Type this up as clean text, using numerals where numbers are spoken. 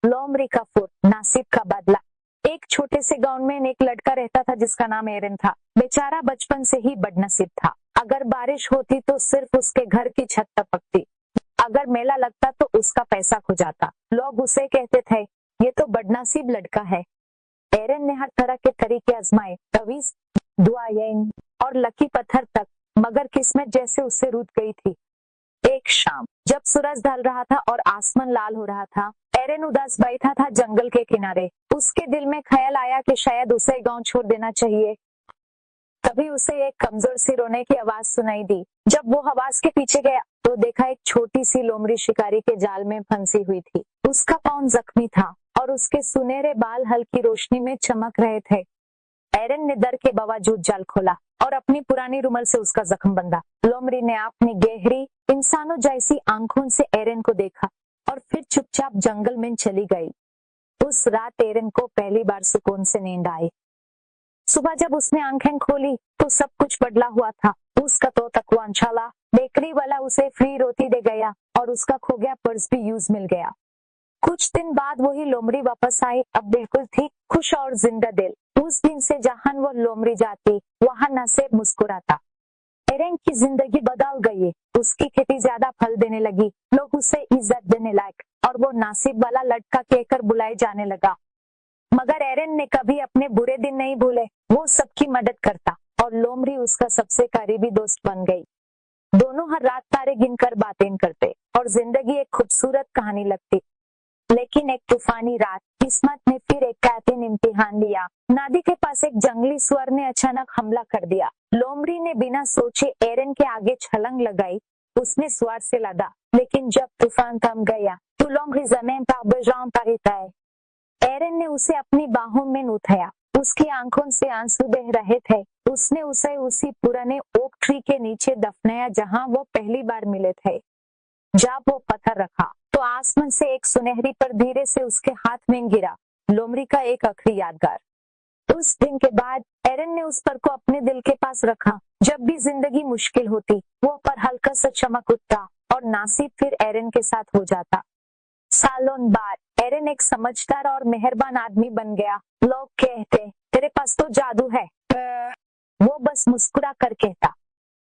लोमड़ी का फुर, नासिब का बदला। एक छोटे से गांव में एक लड़का रहता था जिसका नाम एरन था। बेचारा बचपन से ही बदनसीब था। अगर बारिश होती तो सिर्फ उसके घर की छत टपकती, अगर मेला लगता तो उसका पैसा खो जाता। लोग उसे कहते थे, ये तो बदनसीब लड़का है। एरन ने हर तरह के तरीके आजमाए, तवीज, दुआएं और लकी पत्थर तक, मगर किस्मत जैसे उससे रूठ गई थी। एक शाम जब सूरज ढल रहा था और आसमान लाल हो रहा था, एरन उदास बैठा था जंगल के किनारे। उसके दिल में ख्याल आया कि शायद उसे गांव छोड़ देना चाहिए। तभी उसे एक कमजोर सी रोने की आवाज सुनाई दी। जब वो आवाज के पीछे गया तो देखा एक छोटी सी लोमड़ी शिकारी के जाल में फंसी हुई थी। उसका पाँव जख्मी था और उसके सुनहरे बाल हल्की रोशनी में चमक रहे थे। एरन ने डर के बावजूद जाल खोला और अपनी पुरानी रुमाल से उसका जख्म बंधा। लोमड़ी ने अपनी गहरी इंसानों जैसी आंखों से एरन को देखा और फिर चुपचाप जंगल में चली गई। उस रात एरन को पहली बार सुकून से नींद आई। सुबह जब उसने आंखें खोली तो सब कुछ बदला हुआ था। उसका तो तकवा अंशाला, बेकरी वाला उसे फ्री रोटी दे गया और उसका खो गया पर्स भी यूज मिल गया। कुछ दिन बाद वही लोमड़ी वापस आई, अब बिल्कुल ठीक, खुश और जिंदा दिल। उस दिन से जहां वो लोमड़ी जाती वहां नसीब मुस्कुराता। एरन की जिंदगी बदल गई। उसकी खेती ज्यादा फल देने लगी, लोग उसे इज्जत देने लायक और वो नासिब वाला लड़का कहकर बुलाए जाने लगा। मगर एरन ने कभी अपने बुरे दिन नहीं भूले। वो सबकी मदद करता और लोमड़ी उसका सबसे करीबी दोस्त बन गई। दोनों हर रात तारे गिनकर बातें करते और जिंदगी एक खूबसूरत कहानी लगती। लेकिन एक तूफानी रात किस्मत ने फिर एक कठिन इम्तिहान लिया। नदी के पास एक जंगली सुअर ने अचानक हमला कर दिया। लोमड़ी ने बिना सोचे एरन के आगे छलांग लगाई। उसने सुअर से लड़ा, लेकिन जब तूफान थम गया तो लोमड़ी जमीन पर बेजान पड़ी थी। एरन ने उसे अपनी बाहों में उठाया। उसकी आंखों से आंसू बह रहे थे। उसने उसे उसी पुराने ओक ट्री के नीचे दफनाया जहां वो पहली बार मिले थे। जब वो पत्थर रखा तो आसमान से एक सुनहरी पर धीरे से उसके हाथ में गिरा। लोमड़ी का एक आखिरी यादगार। उस दिन के बाद एरन ने उस पर को अपने दिल के पास रखा। जब भी जिंदगी मुश्किल होती वो पर हल्का सा चमक उठता और नासिब फिर एरन के साथ हो जाता। सालों बाद एरन एक समझदार और मेहरबान आदमी बन गया। लोग कहते, तेरे पास तो जादू है। वो बस मुस्कुरा कर कहता,